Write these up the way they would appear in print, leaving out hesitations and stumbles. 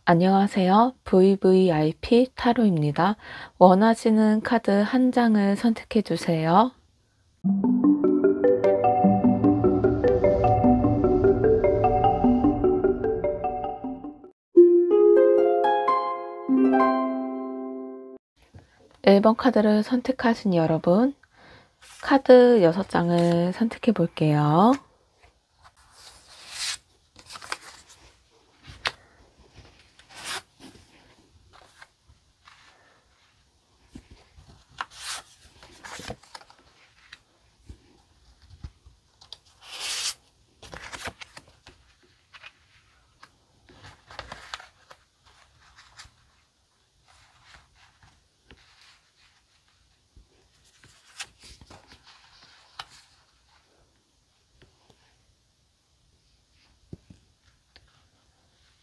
안녕하세요. VVIP 타로입니다. 원하시는 카드 한 장을 선택해 주세요. 일 번 카드를 선택하신 여러분, 카드 6장을 선택해 볼게요.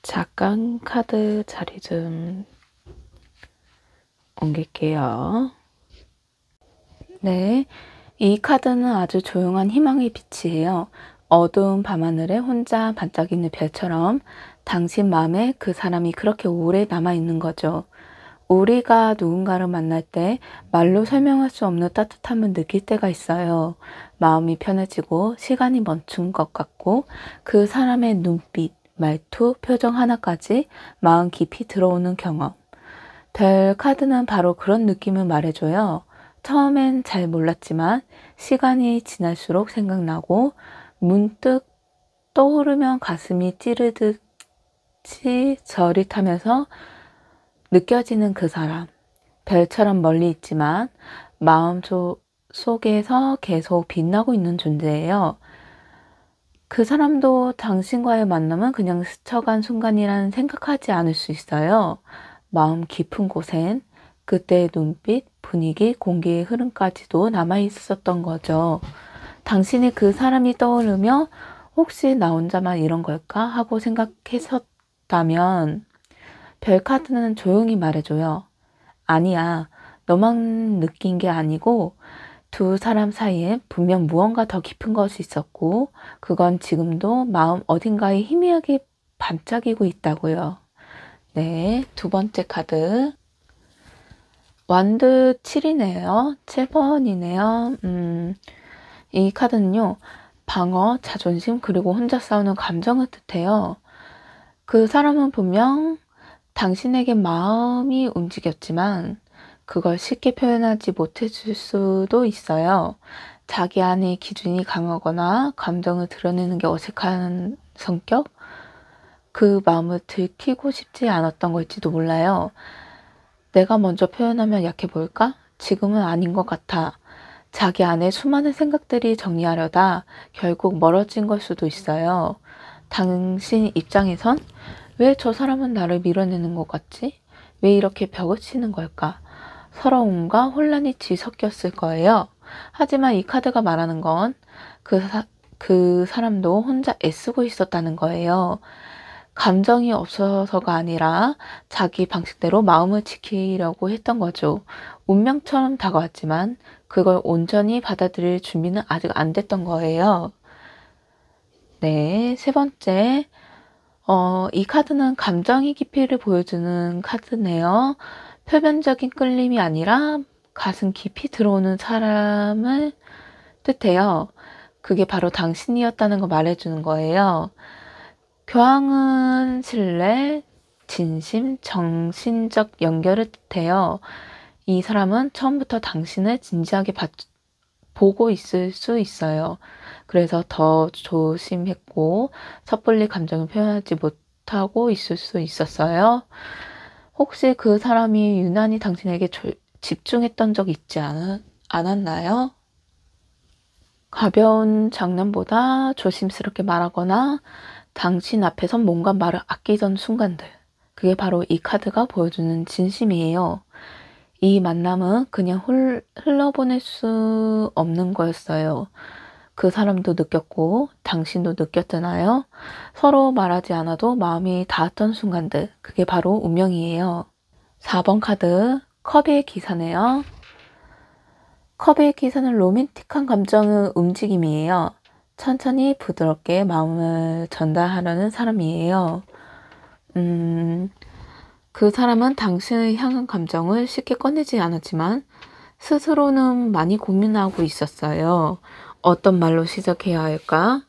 잠깐 카드 자리 좀 옮길게요. 네, 이 카드는 아주 조용한 희망의 빛이에요. 어두운 밤하늘에 혼자 반짝이는 별처럼 당신 마음에 그 사람이 그렇게 오래 남아있는 거죠. 우리가 누군가를 만날 때 말로 설명할 수 없는 따뜻함을 느낄 때가 있어요. 마음이 편해지고 시간이 멈춘 것 같고 그 사람의 눈빛, 말투, 표정 하나까지 마음 깊이 들어오는 경험. 별 카드는 바로 그런 느낌을 말해줘요. 처음엔 잘 몰랐지만 시간이 지날수록 생각나고 문득 떠오르면 가슴이 찌르듯이 저릿하면서 느껴지는 그 사람. 별처럼 멀리 있지만 마음 속에서 계속 빛나고 있는 존재예요. 그 사람도 당신과의 만남은 그냥 스쳐간 순간이라는 생각하지 않을 수 있어요. 마음 깊은 곳엔 그때의 눈빛, 분위기, 공기의 흐름까지도 남아있었던 거죠. 당신이 그 사람이 떠오르며 혹시 나 혼자만 이런 걸까 하고 생각했었다면 별 카드는 조용히 말해줘요. 아니야, 너만 느낀 게 아니고 두 사람 사이에 분명 무언가 더 깊은 것이 있었고 그건 지금도 마음 어딘가에 희미하게 반짝이고 있다고요. 네, 두 번째 카드. 완드 7이네요. 7번이네요. 이 카드는요. 방어, 자존심, 그리고 혼자 싸우는 감정을 뜻해요. 그 사람은 분명 당신에게 마음이 움직였지만 그걸 쉽게 표현하지 못해줄 수도 있어요. 자기 안의 기준이 강하거나 감정을 드러내는 게 어색한 성격? 그 마음을 들키고 싶지 않았던 걸지도 몰라요. 내가 먼저 표현하면 약해 보일까? 지금은 아닌 것 같아. 자기 안에 수많은 생각들이 정리하려다 결국 멀어진 걸 수도 있어요. 당신 입장에선 왜 저 사람은 나를 밀어내는 것 같지? 왜 이렇게 벽을 치는 걸까? 서러움과 혼란이 뒤섞였을 거예요. 하지만 이 카드가 말하는 건 그 사람도 혼자 애쓰고 있었다는 거예요. 감정이 없어서가 아니라 자기 방식대로 마음을 지키려고 했던 거죠. 운명처럼 다가왔지만 그걸 온전히 받아들일 준비는 아직 안 됐던 거예요. 네, 세 번째. 이 카드는 감정의 깊이를 보여주는 카드네요. 표면적인 끌림이 아니라 가슴 깊이 들어오는 사람을 뜻해요. 그게 바로 당신이었다는 거 말해주는 거예요. 교황은 신뢰, 진심, 정신적 연결을 뜻해요. 이 사람은 처음부터 당신을 진지하게 보고 있을 수 있어요. 그래서 더 조심했고 섣불리 감정을 표현하지 못하고 있을 수 있었어요. 혹시 그 사람이 유난히 당신에게 집중했던 적 있지 않았나요? 가벼운 장난보다 조심스럽게 말하거나 당신 앞에선 뭔가 말을 아끼던 순간들. 그게 바로 이 카드가 보여주는 진심이에요. 이 만남은 그냥 흘러보낼 수 없는 거였어요. 그 사람도 느꼈고 당신도 느꼈잖아요. 서로 말하지 않아도 마음이 닿았던 순간들. 그게 바로 운명이에요. 4번 카드 컵의 기사네요. 컵의 기사는 로맨틱한 감정의 움직임이에요. 천천히 부드럽게 마음을 전달하려는 사람이에요. 그 사람은 당신을 향한 감정을 쉽게 꺼내지 않았지만 스스로는 많이 고민하고 있었어요. 어떤 말로 시작해야 할까?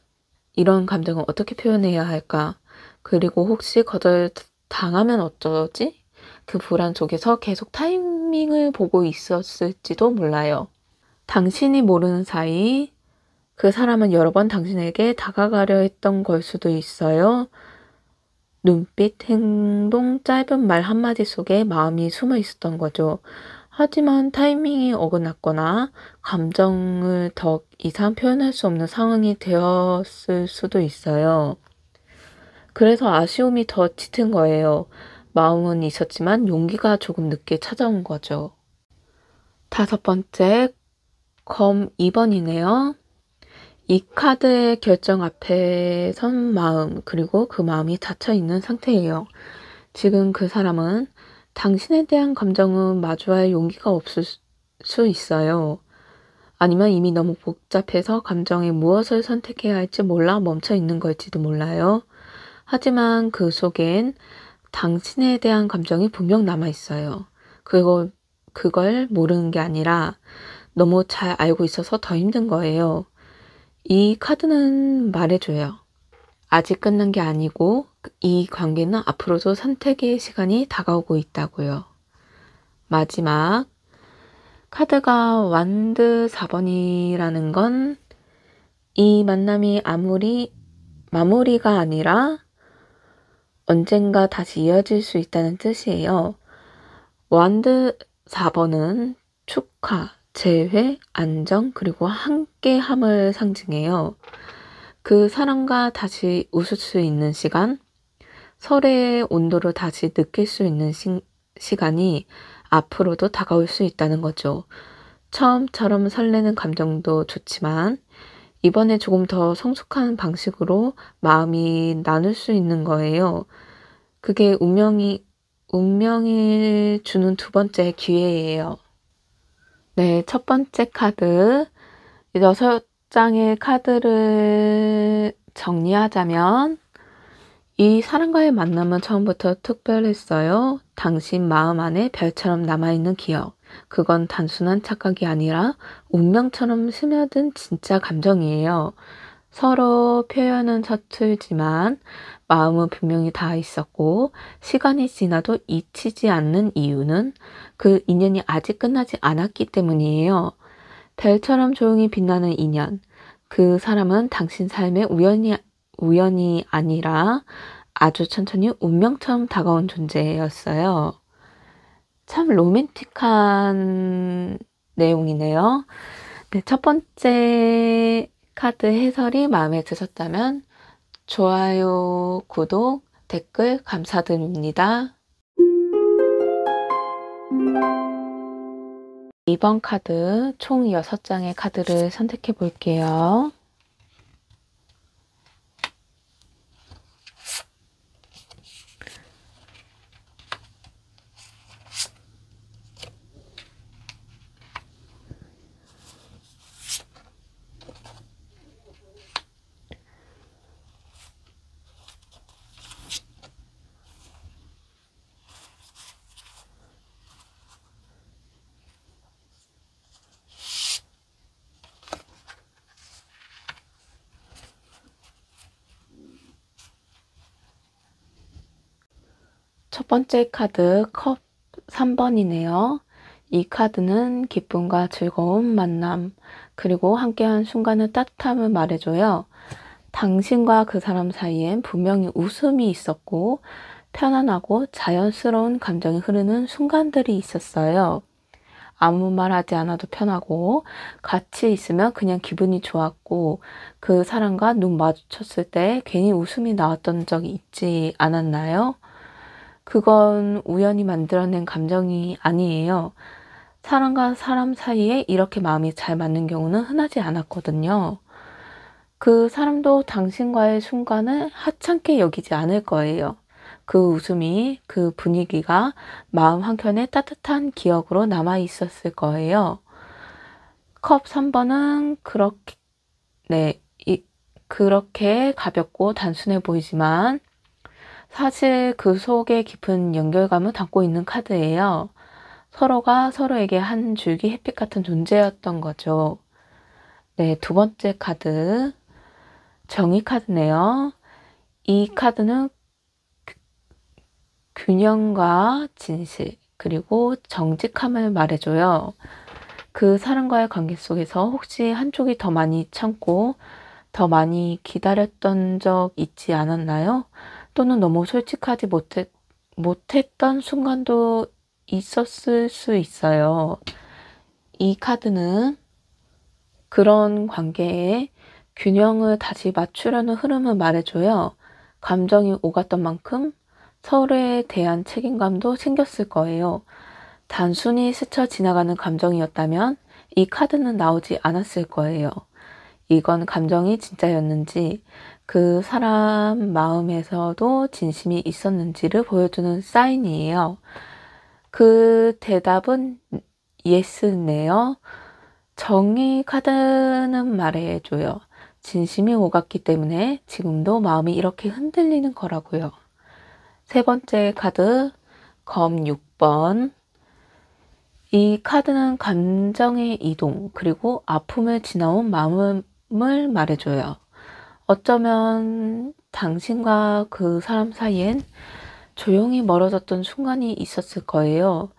이런 감정을 어떻게 표현해야 할까? 그리고 혹시 거절 당하면 어쩌지? 그 불안 속에서 계속 타이밍을 보고 있었을지도 몰라요. 당신이 모르는 사이 그 사람은 여러 번 당신에게 다가가려 했던 걸 수도 있어요. 눈빛, 행동, 짧은 말 한마디 속에 마음이 숨어 있었던 거죠. 하지만 타이밍이 어긋났거나 감정을 더 이상 표현할 수 없는 상황이 되었을 수도 있어요. 그래서 아쉬움이 더 짙은 거예요. 마음은 있었지만 용기가 조금 늦게 찾아온 거죠. 5번째, 검 2번이네요. 이 카드의 결정 앞에 선 마음, 그리고 그 마음이 닫혀 있는 상태예요. 지금 그 사람은 당신에 대한 감정은 마주할 용기가 없을 수 있어요. 아니면 이미 너무 복잡해서 감정에 무엇을 선택해야 할지 몰라 멈춰 있는 걸지도 몰라요. 하지만 그 속엔 당신에 대한 감정이 분명 남아 있어요. 그걸 모르는 게 아니라 너무 잘 알고 있어서 더 힘든 거예요. 이 카드는 말해줘요. 아직 끝난 게 아니고 이 관계는 앞으로도 선택의 시간이 다가오고 있다고요. 마지막 카드가 완드 4번이라는 건 이 만남이 마무리가 아니라 언젠가 다시 이어질 수 있다는 뜻이에요. 완드 4번은 축하, 재회, 안정, 그리고 함께함을 상징해요. 그 사람과 다시 웃을 수 있는 시간, 서로의 온도를 다시 느낄 수 있는 시간이 앞으로도 다가올 수 있다는 거죠. 처음처럼 설레는 감정도 좋지만 이번에 조금 더 성숙한 방식으로 마음이 나눌 수 있는 거예요. 그게 운명이 주는 2번째 기회예요. 네, 첫 번째 카드, 6장의 카드를 정리하자면 이 사람과의 만남은 처음부터 특별했어요. 당신 마음 안에 별처럼 남아있는 기억. 그건 단순한 착각이 아니라 운명처럼 스며든 진짜 감정이에요. 서로 표현은 서툴지만 마음은 분명히 닿아 있었고 시간이 지나도 잊히지 않는 이유는 그 인연이 아직 끝나지 않았기 때문이에요. 별처럼 조용히 빛나는 인연. 그 사람은 당신 삶에 우연이 아니라 아주 천천히 운명처럼 다가온 존재였어요. 참 로맨틱한 내용이네요. 네, 첫 번째 카드 해설이 마음에 드셨다면 좋아요, 구독, 댓글 감사드립니다. 2번 카드 총 6장의 카드를 선택해 볼게요. 첫 번째 카드 컵 3번이네요. 이 카드는 기쁨과 즐거운 만남, 그리고 함께한 순간의 따뜻함을 말해줘요. 당신과 그 사람 사이엔 분명히 웃음이 있었고 편안하고 자연스러운 감정이 흐르는 순간들이 있었어요. 아무 말 하지 않아도 편하고 같이 있으면 그냥 기분이 좋았고 그 사람과 눈 마주쳤을 때 괜히 웃음이 나왔던 적이 있지 않았나요? 그건 우연히 만들어낸 감정이 아니에요. 사람과 사람 사이에 이렇게 마음이 잘 맞는 경우는 흔하지 않았거든요. 그 사람도 당신과의 순간을 하찮게 여기지 않을 거예요. 그 웃음이, 그 분위기가 마음 한켠에 따뜻한 기억으로 남아 있었을 거예요. 컵 3번은 그렇게 가볍고 단순해 보이지만 사실 그 속에 깊은 연결감을 담고 있는 카드예요. 서로가 서로에게 한 줄기 햇빛 같은 존재였던 거죠. 네, 두 번째 카드, 정의 카드네요. 이 카드는 균형과 진실, 그리고 정직함을 말해줘요. 그 사람과의 관계 속에서 혹시 한쪽이 더 많이 참고 더 많이 기다렸던 적 있지 않았나요? 또는 너무 솔직하지 못했던 순간도 있었을 수 있어요. 이 카드는 그런 관계에 균형을 다시 맞추려는 흐름을 말해줘요. 감정이 오갔던 만큼 서로에 대한 책임감도 생겼을 거예요. 단순히 스쳐 지나가는 감정이었다면 이 카드는 나오지 않았을 거예요. 이건 감정이 진짜였는지 그 사람 마음에서도 진심이 있었는지를 보여주는 사인이에요. 그 대답은 예스네요. 정의 카드는 말해줘요. 진심이 오갔기 때문에 지금도 마음이 이렇게 흔들리는 거라고요. 세 번째 카드, 검 6번. 이 카드는 감정의 이동, 그리고 아픔을 지나온 마음을 말해줘요. 어쩌면 당신과 그 사람 사이엔 조용히 멀어졌던 순간이 있었을 거예요.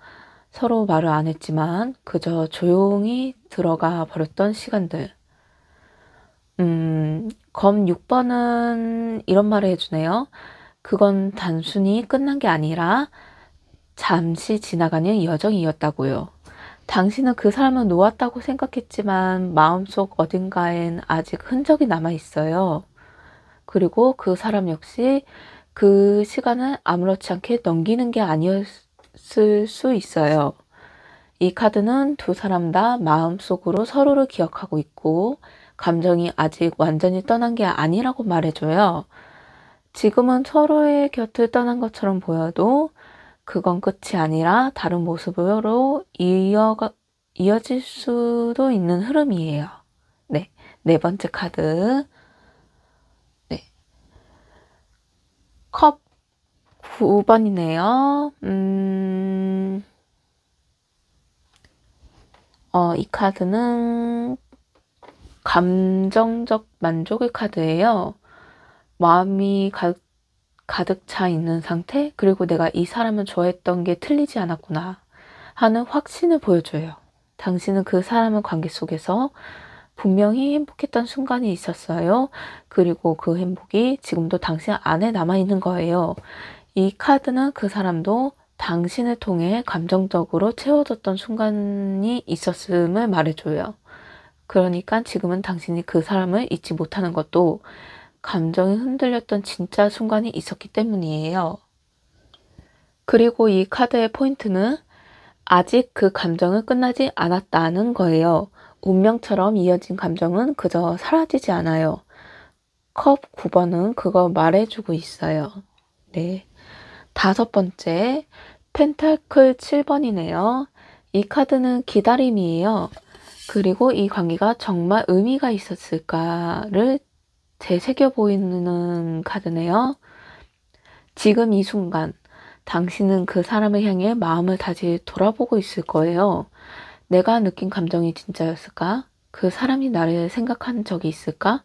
서로 말을 안 했지만 그저 조용히 들어가 버렸던 시간들. 검 6번은 이런 말을 해주네요. 그건 단순히 끝난 게 아니라 잠시 지나가는 여정이었다고요. 당신은 그 사람을 놓았다고 생각했지만 마음속 어딘가엔 아직 흔적이 남아 있어요. 그리고 그 사람 역시 그 시간을 아무렇지 않게 넘기는 게 아니었을 수 있어요. 이 카드는 두 사람 다 마음속으로 서로를 기억하고 있고 감정이 아직 완전히 떠난 게 아니라고 말해줘요. 지금은 서로의 곁을 떠난 것처럼 보여도 그건 끝이 아니라 다른 모습으로 이어질 수도 있는 흐름이에요. 네, 네 번째 카드. 네, 컵 9번이네요. 이 카드는 감정적 만족의 카드예요. 마음이 가득 차 있는 상태, 그리고 내가 이 사람을 좋아했던 게 틀리지 않았구나 하는 확신을 보여줘요. 당신은 그 사람의 관계 속에서 분명히 행복했던 순간이 있었어요. 그리고 그 행복이 지금도 당신 안에 남아있는 거예요. 이 카드는 그 사람도 당신을 통해 감정적으로 채워졌던 순간이 있었음을 말해줘요. 그러니까 지금은 당신이 그 사람을 잊지 못하는 것도 감정이 흔들렸던 진짜 순간이 있었기 때문이에요. 그리고 이 카드의 포인트는 아직 그 감정은 끝나지 않았다는 거예요. 운명처럼 이어진 감정은 그저 사라지지 않아요. 컵 9번은 그거 말해주고 있어요. 네. 다섯 번째, 펜타클 7번이네요. 이 카드는 기다림이에요. 그리고 이 관계가 정말 의미가 있었을까를 되새겨 보이는 카드네요. 지금 이 순간 당신은 그 사람을 향해 마음을 다시 돌아보고 있을 거예요. 내가 느낀 감정이 진짜였을까? 그 사람이 나를 생각한 적이 있을까?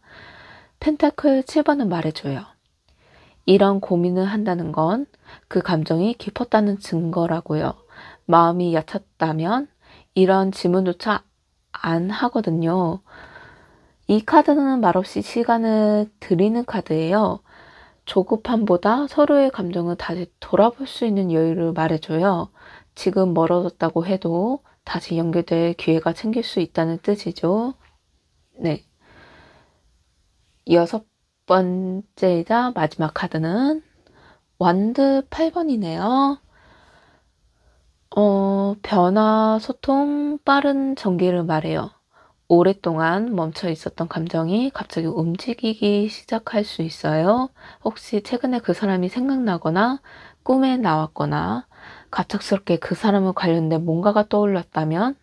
펜타클 7번은 말해줘요. 이런 고민을 한다는 건 그 감정이 깊었다는 증거라고요. 마음이 얕았다면 이런 질문조차 안 하거든요. 이 카드는 말없이 시간을 드리는 카드예요. 조급함보다 서로의 감정을 다시 돌아볼 수 있는 여유를 말해줘요. 지금 멀어졌다고 해도 다시 연결될 기회가 생길 수 있다는 뜻이죠. 네. 여섯 번째이자 마지막 카드는 완드 8번이네요. 변화, 소통, 빠른 전개를 말해요. 오랫동안 멈춰 있었던 감정이 갑자기 움직이기 시작할 수 있어요. 혹시 최근에 그 사람이 생각나거나 꿈에 나왔거나 갑작스럽게 그 사람을 관련된 뭔가가 떠올랐다면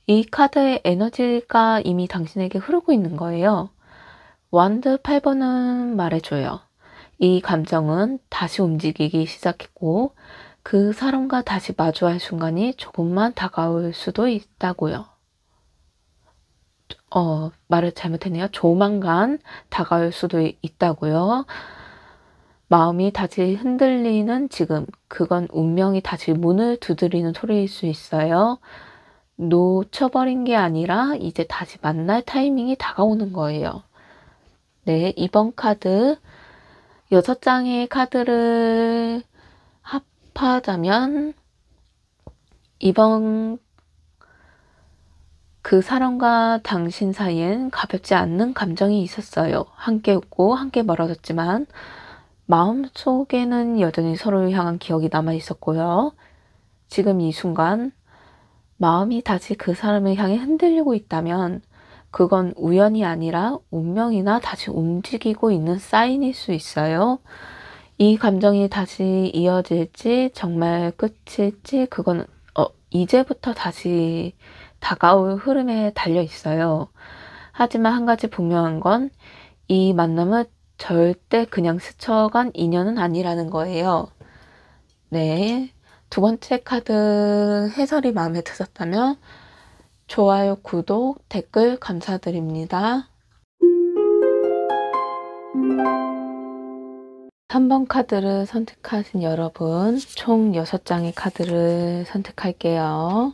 이 카드의 에너지가 이미 당신에게 흐르고 있는 거예요. 완드 8번은 말해줘요. 이 감정은 다시 움직이기 시작했고 그 사람과 다시 마주할 순간이 조금만 다가올 수도 있다고요. 말을 잘못했네요. 조만간 다가올 수도 있다고요. 마음이 다시 흔들리는 지금, 그건 운명이 다시 문을 두드리는 소리일 수 있어요. 놓쳐버린 게 아니라 이제 다시 만날 타이밍이 다가오는 거예요. 네, 이번 카드 6장의 카드를 합하자면 이번 그 사람과 당신 사이엔 가볍지 않는 감정이 있었어요. 함께 웃고 함께 멀어졌지만 마음속에는 여전히 서로를 향한 기억이 남아 있었고요. 지금 이 순간 마음이 다시 그 사람을 향해 흔들리고 있다면 그건 우연이 아니라 운명이나 다시 움직이고 있는 사인일 수 있어요. 이 감정이 다시 이어질지 정말 끝일지 그건 이제부터 다시 다가올 흐름에 달려 있어요. 하지만 한 가지 분명한 건 이 만남은 절대 그냥 스쳐간 인연은 아니라는 거예요. 네, 두 번째 카드 해설이 마음에 드셨다면 좋아요, 구독, 댓글 감사드립니다. 3번 카드를 선택하신 여러분, 총 6장의 카드를 선택할게요.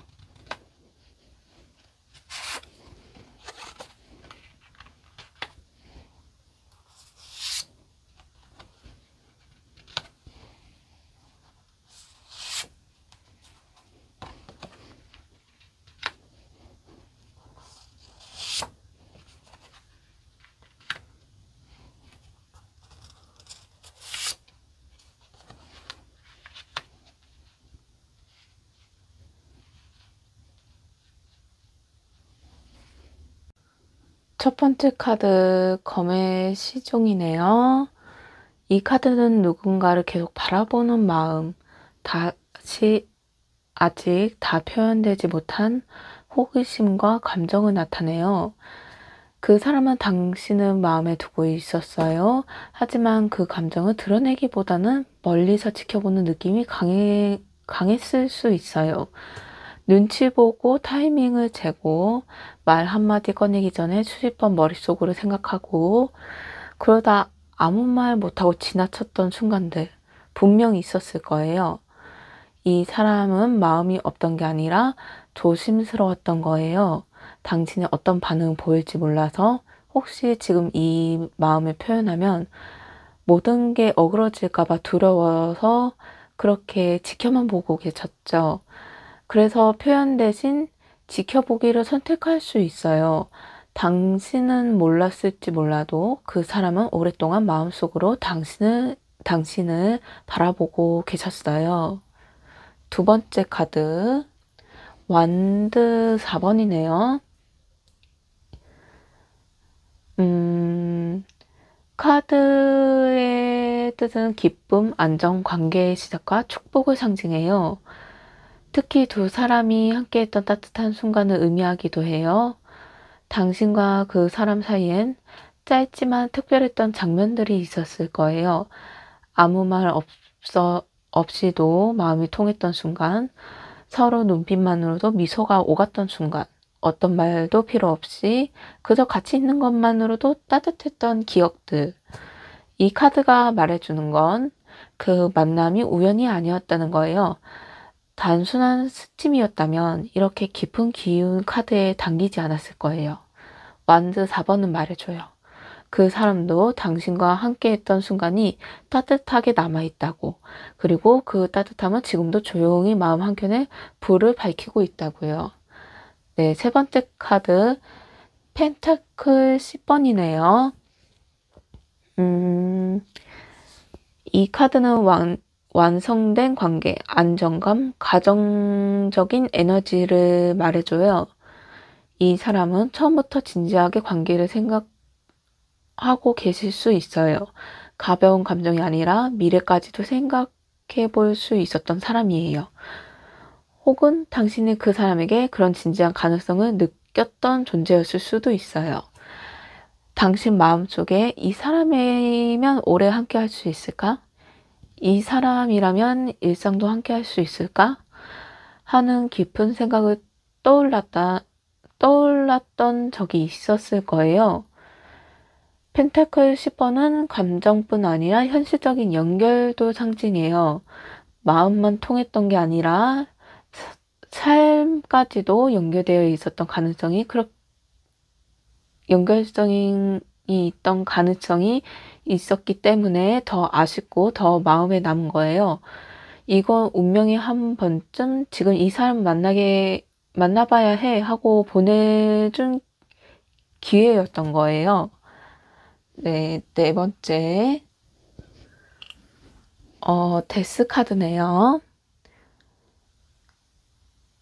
첫 번째 카드 검의 시종이네요. 이 카드는 누군가를 계속 바라보는 마음, 아직 다 표현되지 못한 호기심과 감정을 나타내요. 그 사람은 당신을 마음에 두고 있었어요. 하지만 그 감정을 드러내기보다는 멀리서 지켜보는 느낌이 강했을 수 있어요. 눈치 보고 타이밍을 재고 말 한마디 꺼내기 전에 수십 번 머릿속으로 생각하고 그러다 아무 말 못하고 지나쳤던 순간들 분명히 있었을 거예요. 이 사람은 마음이 없던 게 아니라 조심스러웠던 거예요. 당신이 어떤 반응을 보일지 몰라서 혹시 지금 이 마음을 표현하면 모든 게 어그러질까봐 두려워서 그렇게 지켜만 보고 계셨죠. 그래서 표현 대신 지켜보기를 선택할 수 있어요. 당신은 몰랐을지 몰라도 그 사람은 오랫동안 마음속으로 당신을 바라보고 계셨어요. 두 번째 카드, 완드 4번이네요. 카드의 뜻은 기쁨, 안정, 관계의 시작과 축복을 상징해요. 특히 두 사람이 함께했던 따뜻한 순간을 의미하기도 해요. 당신과 그 사람 사이엔 짧지만 특별했던 장면들이 있었을 거예요. 아무 말 없이도 마음이 통했던 순간, 서로 눈빛만으로도 미소가 오갔던 순간, 어떤 말도 필요 없이 그저 같이 있는 것만으로도 따뜻했던 기억들. 이 카드가 말해주는 건 그 만남이 우연이 아니었다는 거예요. 단순한 스침이었다면 이렇게 깊은 기운 카드에 담기지 않았을 거예요. 완드 4번은 말해줘요. 그 사람도 당신과 함께했던 순간이 따뜻하게 남아있다고. 그리고 그 따뜻함은 지금도 조용히 마음 한켠에 불을 밝히고 있다고요. 네, 세 번째 카드 펜타클 10번이네요. 이 카드는 완성된 관계, 안정감, 가정적인 에너지를 말해줘요. 이 사람은 처음부터 진지하게 관계를 생각하고 계실 수 있어요. 가벼운 감정이 아니라 미래까지도 생각해 볼 수 있었던 사람이에요. 혹은 당신이 그 사람에게 그런 진지한 가능성을 느꼈던 존재였을 수도 있어요. 당신 마음속에 이 사람이면 오래 함께 할 수 있을까? 이 사람이라면 일상도 함께 할 수 있을까? 하는 깊은 생각을 떠올랐던 적이 있었을 거예요. 펜타클 10번은 감정뿐 아니라 현실적인 연결도 상징해요. 마음만 통했던 게 아니라 삶까지도 연결되어 있었던 가능성이 연결성이 있던 가능성이 있었기 때문에 더 아쉽고 더 마음에 남은 거예요. 이건 운명이 한 번쯤 지금 이 사람 만나봐야 해 하고 보내준 기회였던 거예요. 네, 네 번째 데스 카드네요.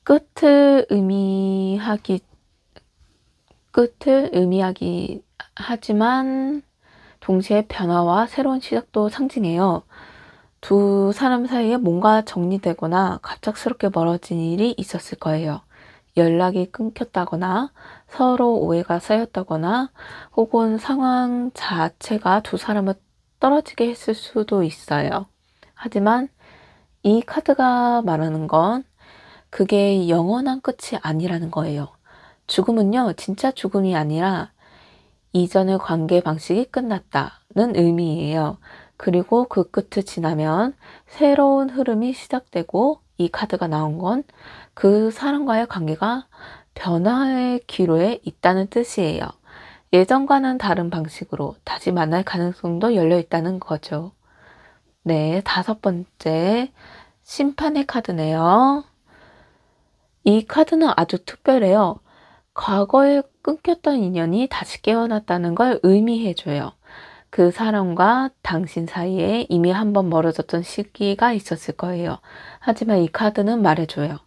끝을 의미하기 하지만 동시에 변화와 새로운 시작도 상징해요. 두 사람 사이에 뭔가 정리되거나 갑작스럽게 멀어진 일이 있었을 거예요. 연락이 끊겼다거나 서로 오해가 쌓였다거나 혹은 상황 자체가 두 사람을 떨어지게 했을 수도 있어요. 하지만 이 카드가 말하는 건 그게 영원한 끝이 아니라는 거예요. 죽음은요, 진짜 죽음이 아니라 이전의 관계 방식이 끝났다는 의미예요. 그리고 그 끝을 지나면 새로운 흐름이 시작되고 이 카드가 나온 건 그 사람과의 관계가 변화의 기로에 있다는 뜻이에요. 예전과는 다른 방식으로 다시 만날 가능성도 열려 있다는 거죠. 네, 다섯 번째 심판의 카드네요. 이 카드는 아주 특별해요. 과거에 끊겼던 인연이 다시 깨어났다는 걸 의미해줘요. 그 사람과 당신 사이에 이미 한번 멀어졌던 시기가 있었을 거예요. 하지만 이 카드는 말해줘요.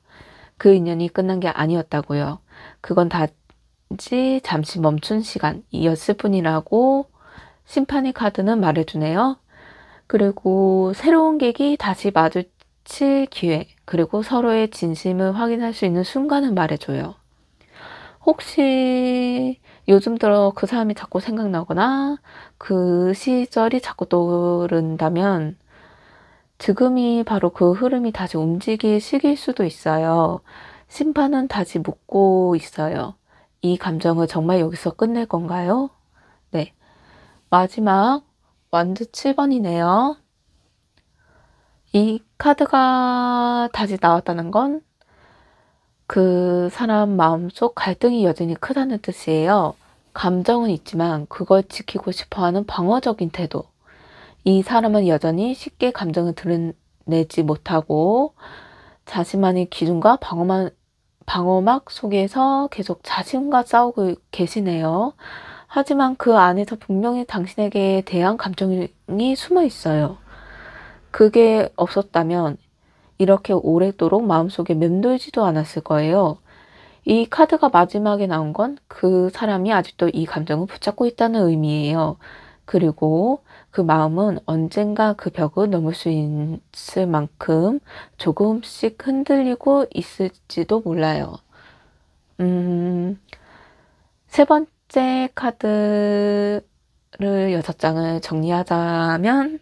그 인연이 끝난 게 아니었다고요. 그건 단지 잠시 멈춘 시간이었을 뿐이라고 심판의 카드는 말해주네요. 그리고 새로운 계기 다시 마주칠 기회, 그리고 서로의 진심을 확인할 수 있는 순간을 말해줘요. 혹시 요즘 들어 그 사람이 자꾸 생각나거나 그 시절이 자꾸 떠오른다면 지금이 바로 그 흐름이 다시 움직일 시기일 수도 있어요. 심판은 다시 묻고 있어요. 이 감정을 정말 여기서 끝낼 건가요? 네. 마지막 완드 7번이네요. 이 카드가 다시 나왔다는 건 그 사람 마음속 갈등이 여전히 크다는 뜻이에요. 감정은 있지만 그걸 지키고 싶어하는 방어적인 태도. 이 사람은 여전히 쉽게 감정을 드러내지 못하고 자신만의 기준과 방어막 속에서 계속 자신과 싸우고 계시네요. 하지만 그 안에서 분명히 당신에게 대한 감정이 숨어 있어요. 그게 없었다면 이렇게 오래도록 마음속에 맴돌지도 않았을 거예요. 이 카드가 마지막에 나온 건 그 사람이 아직도 이 감정을 붙잡고 있다는 의미예요. 그리고 그 마음은 언젠가 그 벽을 넘을 수 있을 만큼 조금씩 흔들리고 있을지도 몰라요. 세 번째 카드를 6장을 정리하자면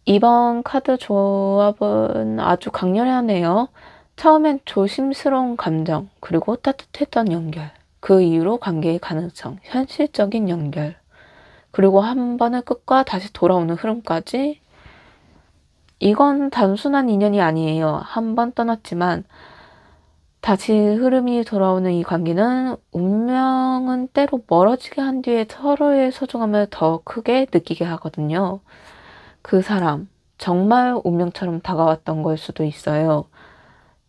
이번 카드 조합은 아주 강렬하네요. 처음엔 조심스러운 감정, 그리고 따뜻했던 연결, 그 이후로 관계의 가능성, 현실적인 연결, 그리고 한 번의 끝과 다시 돌아오는 흐름까지. 이건 단순한 인연이 아니에요. 한 번 떠났지만 다시 흐름이 돌아오는 이 관계는 운명은 때로 멀어지게 한 뒤에 서로의 소중함을 더 크게 느끼게 하거든요. 그 사람, 정말 운명처럼 다가왔던 걸 수도 있어요.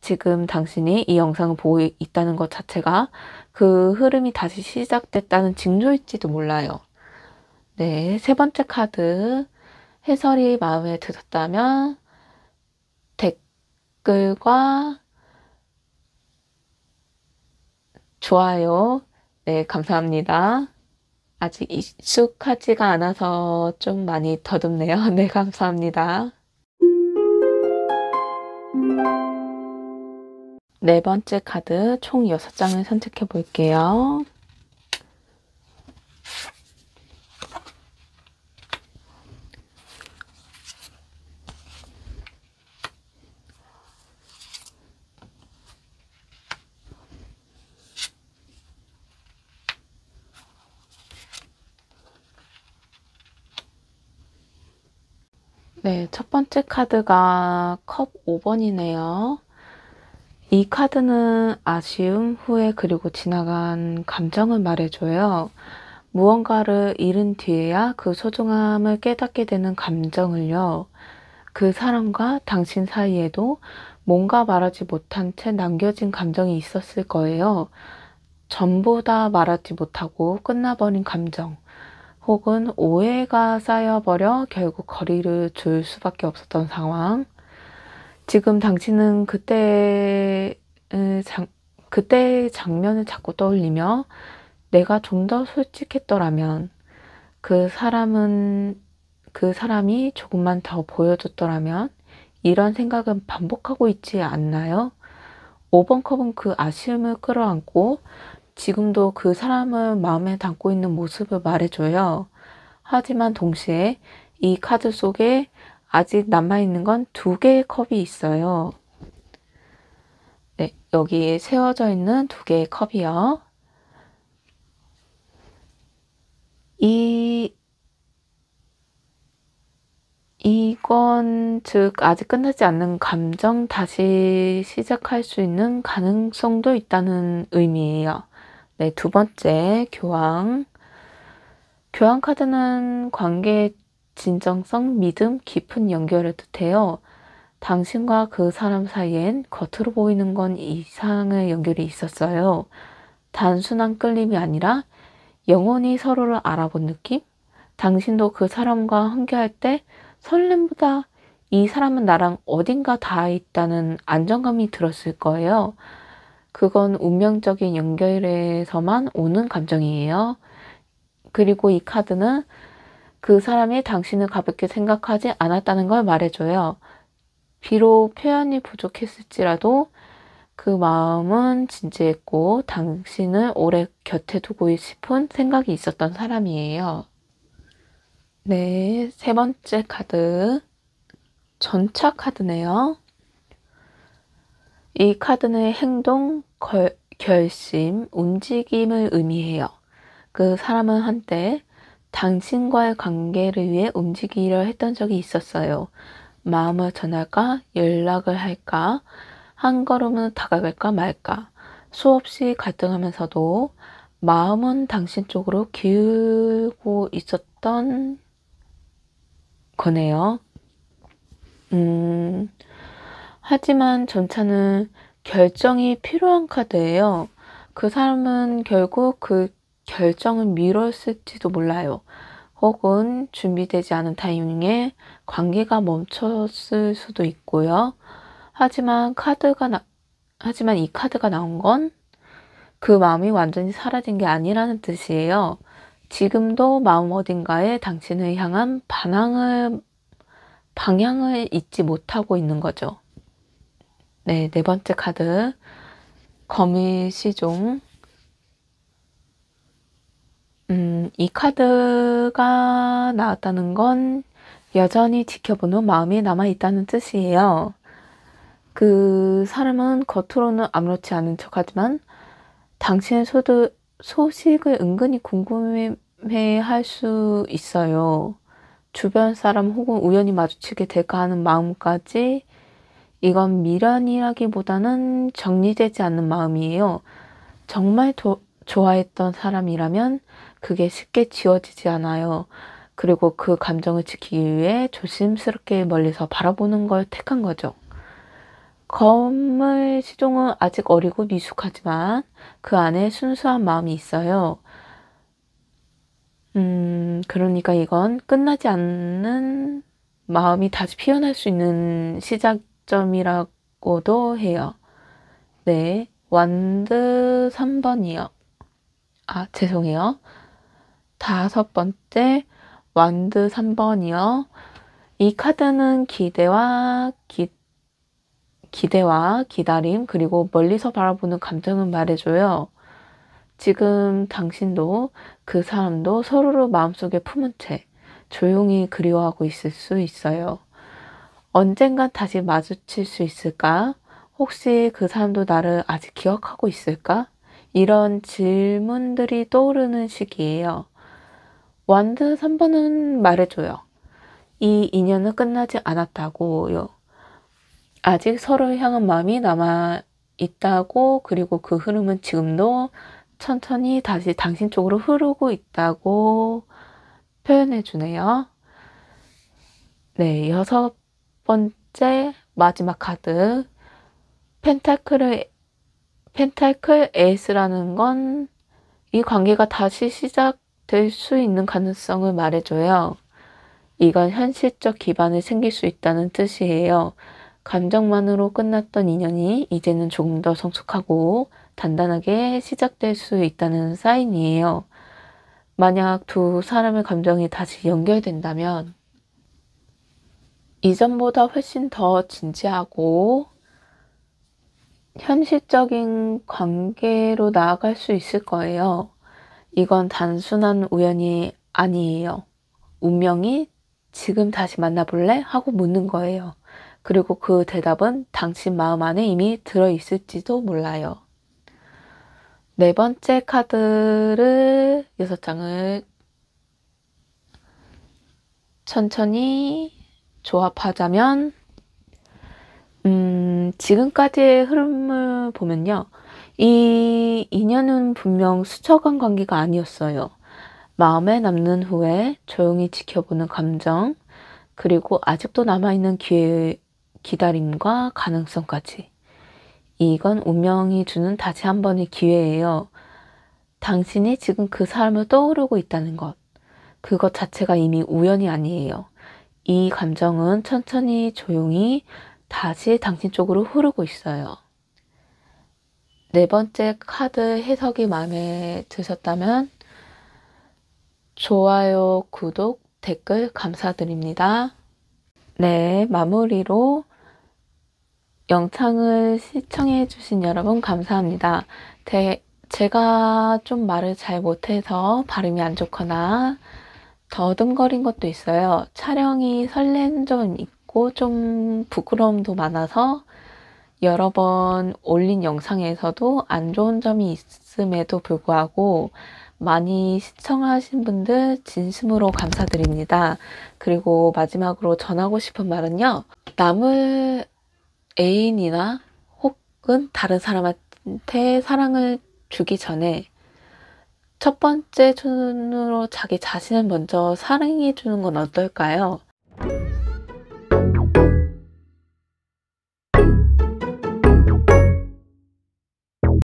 지금 당신이 이 영상을 보고 있다는 것 자체가 그 흐름이 다시 시작됐다는 징조일지도 몰라요. 네, 세 번째 카드 해설이 마음에 드셨다면 댓글과 좋아요, 네, 감사합니다. 아직 익숙하지가 않아서 좀 많이 더듬네요. 네, 감사합니다. 네 번째 카드 총 6장을 선택해 볼게요. 네, 첫 번째 카드가 컵 5번이네요. 이 카드는 아쉬움, 후회, 그리고 지나간 감정을 말해줘요. 무언가를 잃은 뒤에야 그 소중함을 깨닫게 되는 감정을요. 그 사람과 당신 사이에도 뭔가 말하지 못한 채 남겨진 감정이 있었을 거예요. 전부 다 말하지 못하고 끝나버린 감정, 혹은 오해가 쌓여버려 결국 거리를 둘 수밖에 없었던 상황. 지금 당신은 그때의 장면을 자꾸 떠올리며 내가 좀 더 솔직했더라면, 그 사람이 조금만 더 보여줬더라면, 이런 생각은 반복하고 있지 않나요? 5번 컵은 그 아쉬움을 끌어안고 지금도 그 사람을 마음에 담고 있는 모습을 말해줘요. 하지만 동시에 이 카드 속에 아직 남아있는 건 2개의 컵이 있어요. 네, 여기 세워져 있는 2개의 컵이요. 이건 즉 아직 끝나지 않는 감정, 다시 시작할 수 있는 가능성도 있다는 의미예요. 네, 두 번째 교황. 교황 카드는 관계의 진정성, 믿음, 깊은 연결을 뜻해요. 당신과 그 사람 사이엔 겉으로 보이는 건 이상의 연결이 있었어요. 단순한 끌림이 아니라 영원히 서로를 알아본 느낌? 당신도 그 사람과 함께할 때 설렘보다 이 사람은 나랑 어딘가 닿아 있다는 안정감이 들었을 거예요. 그건 운명적인 연결에서만 오는 감정이에요. 그리고 이 카드는 그 사람이 당신을 가볍게 생각하지 않았다는 걸 말해줘요. 비록 표현이 부족했을지라도 그 마음은 진지했고 당신을 오래 곁에 두고 싶은 생각이 있었던 사람이에요. 네, 세 번째 카드. 전차 카드네요. 이 카드는 행동, 결심, 움직임을 의미해요. 그 사람은 한때 당신과의 관계를 위해 움직이려 했던 적이 있었어요. 마음을 전할까? 연락을 할까? 한 걸음은 다가갈까 말까? 수없이 갈등하면서도 마음은 당신 쪽으로 기울고 있었던 거네요. 하지만 전차는 결정이 필요한 카드예요. 그 사람은 결국 그 결정을 미뤘을지도 몰라요. 혹은 준비되지 않은 타이밍에 관계가 멈췄을 수도 있고요. 하지만 이 카드가 나온 건 그 마음이 완전히 사라진 게 아니라는 뜻이에요. 지금도 마음 어딘가에 당신을 향한 방향을 잊지 못하고 있는 거죠. 네, 네 번째 카드. 거미 시종. 이 카드가 나왔다는 건 여전히 지켜보는 마음이 남아있다는 뜻이에요. 그 사람은 겉으로는 아무렇지 않은 척하지만 당신의 소식을 은근히 궁금해 할 수 있어요. 주변 사람 혹은 우연히 마주치게 될까 하는 마음까지. 이건 미련이라기보다는 정리되지 않는 마음이에요. 정말 좋아했던 사람이라면 그게 쉽게 지워지지 않아요. 그리고 그 감정을 지키기 위해 조심스럽게 멀리서 바라보는 걸 택한 거죠. 검의 시종은 아직 어리고 미숙하지만 그 안에 순수한 마음이 있어요. 그러니까 이건 끝나지 않는 마음이 다시 피어날 수 있는 시작점이라고도 해요. 네, 완드 3번이요. 죄송해요. 다섯 번째, 완드 3번이요. 이 카드는 기대와 기다림, 그리고 멀리서 바라보는 감정을 말해줘요. 지금 당신도 그 사람도 서로를 마음속에 품은 채 조용히 그리워하고 있을 수 있어요. 언젠간 다시 마주칠 수 있을까? 혹시 그 사람도 나를 아직 기억하고 있을까? 이런 질문들이 떠오르는 시기예요. 완드 3번은 말해줘요. 이 인연은 끝나지 않았다고요. 아직 서로를 향한 마음이 남아 있다고, 그리고 그 흐름은 지금도 천천히 다시 당신 쪽으로 흐르고 있다고 표현해 주네요. 네, 6번째 마지막 카드. 펜타클 에이스라는 건 이 관계가 다시 시작될 수 있는 가능성을 말해줘요. 이건 현실적 기반이 생길 수 있다는 뜻이에요. 감정만으로 끝났던 인연이 이제는 조금 더 성숙하고 단단하게 시작될 수 있다는 사인이에요. 만약 두 사람의 감정이 다시 연결된다면 이전보다 훨씬 더 진지하고 현실적인 관계로 나아갈 수 있을 거예요. 이건 단순한 우연이 아니에요. 운명이 지금 다시 만나볼래? 하고 묻는 거예요. 그리고 그 대답은 당신 마음 안에 이미 들어있을지도 몰라요. 4번째 카드를 6장을 천천히 조합하자면 지금까지의 흐름을 보면요. 이 인연은 분명 스쳐간 관계가 아니었어요. 마음에 남는 후에 조용히 지켜보는 감정, 그리고 아직도 남아있는 기다림과 가능성까지. 이건 운명이 주는 다시 한 번의 기회예요. 당신이 지금 그 사람을 떠오르고 있다는 것. 그것 자체가 이미 우연이 아니에요. 이 감정은 천천히 조용히 다시 당신 쪽으로 흐르고 있어요. 4번째 카드 해석이 마음에 드셨다면 좋아요, 구독, 댓글 감사드립니다. 네, 마무리로 영상을 시청해 주신 여러분 감사합니다. 제가 좀 말을 잘 못해서 발음이 안 좋거나 더듬거린 것도 있어요. 촬영이 설렌 점 있고 좀 부끄러움도 많아서 여러 번 올린 영상에서도 안 좋은 점이 있음에도 불구하고 많이 시청하신 분들 진심으로 감사드립니다. 그리고 마지막으로 전하고 싶은 말은요. 남을 애인이나 혹은 다른 사람한테 사랑을 주기 전에 첫 번째 순으로 자기 자신을 먼저 사랑해 주는 건 어떨까요?